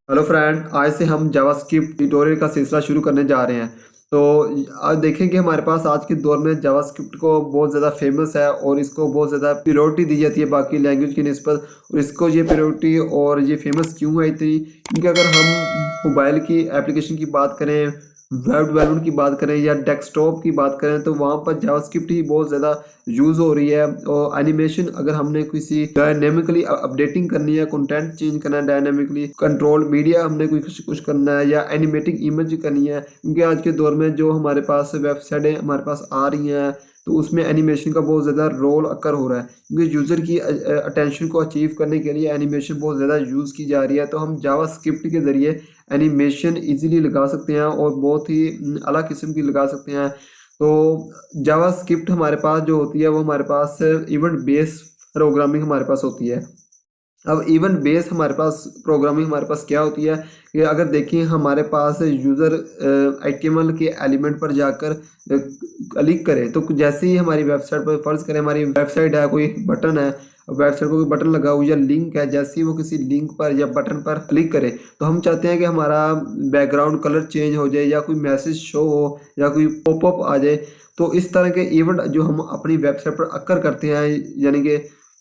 Hello friend, आज से हम जावास्क्रिप्ट ट्यूटोरियल का सिलसिला शुरू करने जा रहे हैं। तो आज देखेंगे हमारे पास आज के दौर में जावास्क्रिप्ट को बहुत ज़्यादा फेमस है और इसको बहुत ज़्यादा प्रायोरिटी दी जाती है बाकी लैंग्वेज की निस्बत। और इसको ये प्रायोरिटी और ये फेमस क्यों है इतनी, क्योंकि अगर हम मोबाइल की एप्लीकेशन की बात करें, वेब डेवलपमेंट की बात करें या डेस्कटॉप की बात करें तो वहाँ पर जावास्क्रिप्ट ही बहुत ज़्यादा यूज़ हो रही है। और एनिमेशन अगर हमने किसी डायनेमिकली अपडेटिंग करनी है, कंटेंट चेंज करना है, डायनेमिकली कंट्रोल मीडिया हमने कुछ करना है या एनिमेटिंग इमेज करनी है, क्योंकि आज के दौर में जो हमारे पास वेबसाइटें हमारे पास आ रही हैं तो उसमें एनिमेशन का बहुत ज़्यादा रोल अकर हो रहा है, क्योंकि यूज़र की अटेंशन को अचीव करने के लिए एनिमेशन बहुत ज़्यादा यूज़ की जा रही है। तो हम जावास्क्रिप्ट के ज़रिए एनिमेशन इजीली लगा सकते हैं और बहुत ही अलग किस्म की लगा सकते हैं। तो जावास्क्रिप्ट हमारे पास जो होती है वो हमारे पास इवेंट बेस प्रोग्रामिंग हमारे पास होती है। अब इवेंट बेस हमारे पास प्रोग्रामिंग हमारे पास क्या होती है कि अगर देखिए हमारे पास यूज़र HTML के एलिमेंट पर जाकर क्लिक करे तो जैसे ही हमारी वेबसाइट पर, फ़र्ज़ करें हमारी वेबसाइट है, कोई बटन है, वेबसाइट पर कोई बटन लगा हुआ या लिंक है, जैसे ही वो किसी लिंक पर या बटन पर क्लिक करे तो हम चाहते हैं कि हमारा बैकग्राउंड कलर चेंज हो जाए या कोई मैसेज शो हो या कोई पॉपअप आ जाए। तो इस तरह के इवेंट जो हम अपनी वेबसाइट पर अक्कर करते हैं, यानी कि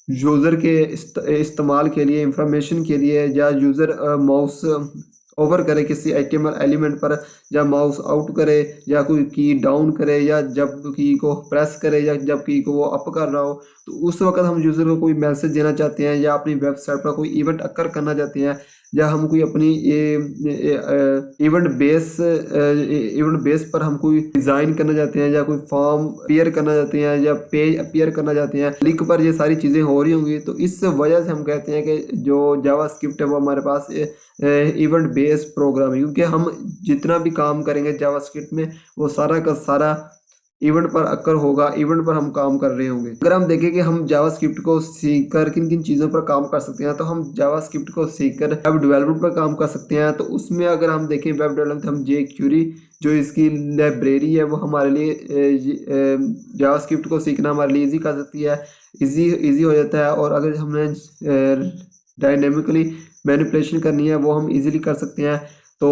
यूज़र के इस्तेमाल के लिए, इंफॉर्मेशन के लिए, या यूज़र माउस ओवर करे किसी HTML एलिमेंट पर, या माउस आउट करे या कोई की डाउन करे या जब की को प्रेस करे या जब की को वो अप कर रहा हो, तो उस वक्त हम यूज़र को कोई मैसेज देना चाहते हैं या अपनी वेबसाइट पर कोई इवेंट अक्कर करना चाहते हैं, या हम कोई अपनी इवेंट बेस पर हम कोई डिज़ाइन करना चाहते हैं या कोई फॉर्म अपीयर करना चाहते हैं या पेज अपीयर करना चाहते हैं, लिंक पर ये सारी चीज़ें हो रही होंगी। तो इस वजह से हम कहते हैं कि जो जावास्क्रिप्ट है वो हमारे पास इवेंट बेस प्रोग्रामिंग, क्योंकि हम जितना भी काम करेंगे जावास्क्रिप्ट में वो सारा का सारा इवेंट पर अक्कर होगा, इवेंट पर हम काम कर रहे होंगे। अगर हम देखें कि हम जावास्क्रिप्ट को सीखकर किन किन चीज़ों पर काम कर सकते हैं, तो हम जावास्क्रिप्ट को सीखकर वेब डेवलपमेंट पर काम कर सकते हैं। तो उसमें अगर हम देखें वेब डेवलपमेंट, हम jQuery जो इसकी लाइब्रेरी है वो हमारे लिए जावास्क्रिप्ट को सीखना हमारे लिए ईजी कर सकती है, ईजी हो जाता है। और अगर हमने डायनेमिकली मैनिपुलेशन करनी है वो हम इजीली कर सकते हैं। तो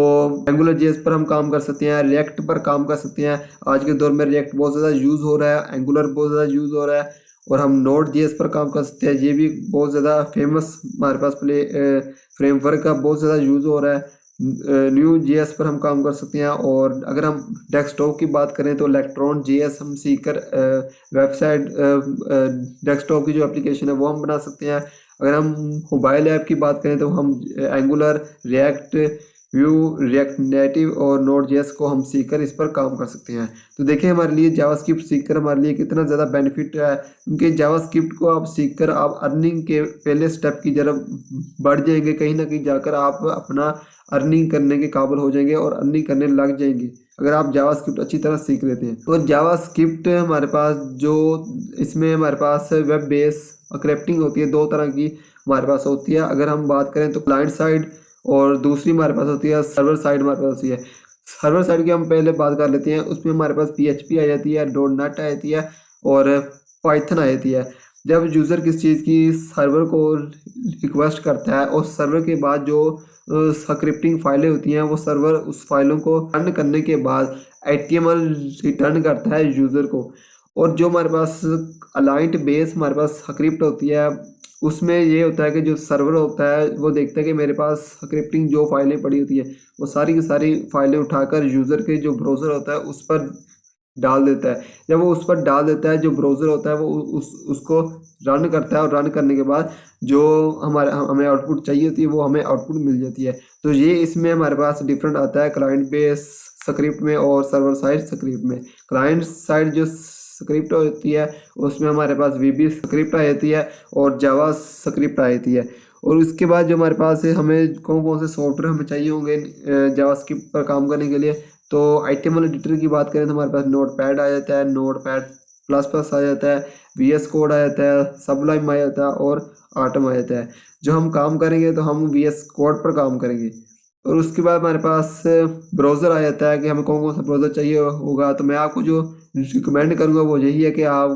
एंगुलर जेएस पर हम काम कर सकते हैं, रिएक्ट पर काम कर सकते हैं। आज के दौर में रिएक्ट बहुत ज़्यादा यूज़ हो रहा है, एंगुलर बहुत ज़्यादा यूज़ हो रहा है, और हम नोड जेएस पर काम कर सकते हैं। ये भी बहुत ज़्यादा फेमस हमारे पास फ्रेमवर्क का बहुत ज़्यादा यूज़ हो रहा है। न्यू जेएस पर हम काम कर सकते हैं। और अगर हम डेस्कटॉप की बात करें तो इलेक्ट्रॉन जेएस हम सीखकर वेबसाइट डेस्कटॉप की जो एप्लीकेशन है वो हम बना सकते हैं। अगर हम मोबाइल ऐप की बात करें तो हम angular, react, view, react native और नोड जेएस को हम सीखकर इस पर काम कर सकते हैं। तो देखिए हमारे लिए जावास्क्रिप्ट सीखकर हमारे लिए कितना ज़्यादा बेनिफिट है, क्योंकि जावास्क्रिप्ट को आप सीखकर आप अर्निंग के पहले स्टेप की तरफ बढ़ जाएंगे। कहीं ना कहीं जाकर आप अपना अर्निंग करने के काबिल हो जाएंगे और अर्निंग करने लग जाएंगे अगर आप जावास्क्रिप्ट अच्छी तरह सीख लेते हैं। तो जावास्क्रिप्ट हमारे पास जो इसमें हमारे पास वेब बेस स्क्रिप्टिंग होती है, दो तरह की हमारे पास होती है। अगर हम बात करें तो क्लाइंट साइड और दूसरी हमारे पास होती है सर्वर साइड हमारे पास होती है। सर्वर साइड की हम पहले बात कर लेते हैं। उसमें हमारे पास PHP आ जाती है, .NET आ जाती है और पाइथन आ जाती है। जब यूज़र किस चीज़ की सर्वर को रिक्वेस्ट करता है और सर्वर के बाद जो स्क्रिप्टिंग फाइलें होती हैं वो सर्वर उस फाइलों को रन करने के बाद HTML रिटर्न करता है यूज़र को। और जो हमारे पास अलाइंट बेस हमारे पास स्क्रिप्ट होती है उसमें ये होता है कि जो सर्वर होता है वो देखता है कि मेरे पास स्क्रिप्टिंग जो फाइलें पड़ी होती है वो सारी की सारी फाइलें उठाकर यूज़र के जो ब्राउज़र होता है उस पर डाल देता है। जब वो उस पर डाल देता है, जो ब्राउज़र होता है वो उसको रन करता है और रन करने के बाद जो हमें आउटपुट चाहिए होती है वो हमें आउटपुट मिल जाती है। तो ये इसमें हमारे पास डिफरेंट आता है क्लाइंट बेस स्क्रिप्ट में और सर्वर साइड स्क्रिप्ट में। क्लाइंट साइड जो स्क्रिप्ट होती है उसमें हमारे पास VB स्क्रिप्ट आ जाती है और जावा स्क्रिप्ट आ जाती है। और उसके बाद जो हमारे पास है, हमें कौन कौन से सॉफ्टवेयर हमें चाहिए होंगे जावास्क्रिप्ट पर काम करने के लिए, तो HTML एडिटर की बात करें तो हमारे पास नोटपैड आ जाता है, नोटपैड प्लस प्लस आ जाता है, VS कोड आ जाता है, सबलाइम आ जाता है और आटम आ जाता है। जो हम काम करेंगे तो हम VS कोड पर काम करेंगे। और उसके बाद हमारे पास ब्राउज़र आ जाता है कि हमें कौन कौन सा ब्राउज़र चाहिए होगा। तो मैं आपको जो रिकमेंड करूँगा वो यही है कि आप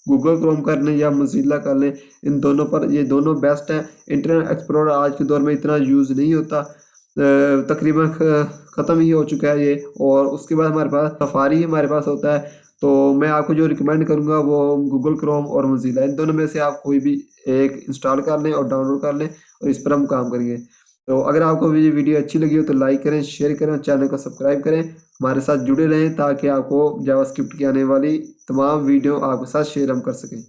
गूगल क्रोम कर लें या मोज़िला कर लें। इन दोनों पर, ये दोनों बेस्ट हैं। इंटरनेट एक्सप्लोरर आज के दौर में इतना यूज़ नहीं होता, तकरीबन ख़त्म ही हो चुका है ये। और उसके बाद हमारे पास सफारी हमारे पास होता है। तो मैं आपको जो रिकमेंड करूँगा वो गूगल क्रोम और मोज़िला, इन दोनों में से आप कोई भी एक इंस्टॉल कर लें और डाउनलोड कर लें और इस पर हम काम करेंगे। तो अगर आपको ये वीडियो अच्छी लगी हो तो लाइक करें, शेयर करें और चैनल को सब्सक्राइब करें। हमारे साथ जुड़े रहें ताकि आपको जावास्क्रिप्ट की आने वाली तमाम वीडियो आपके साथ शेयर हम कर सकें।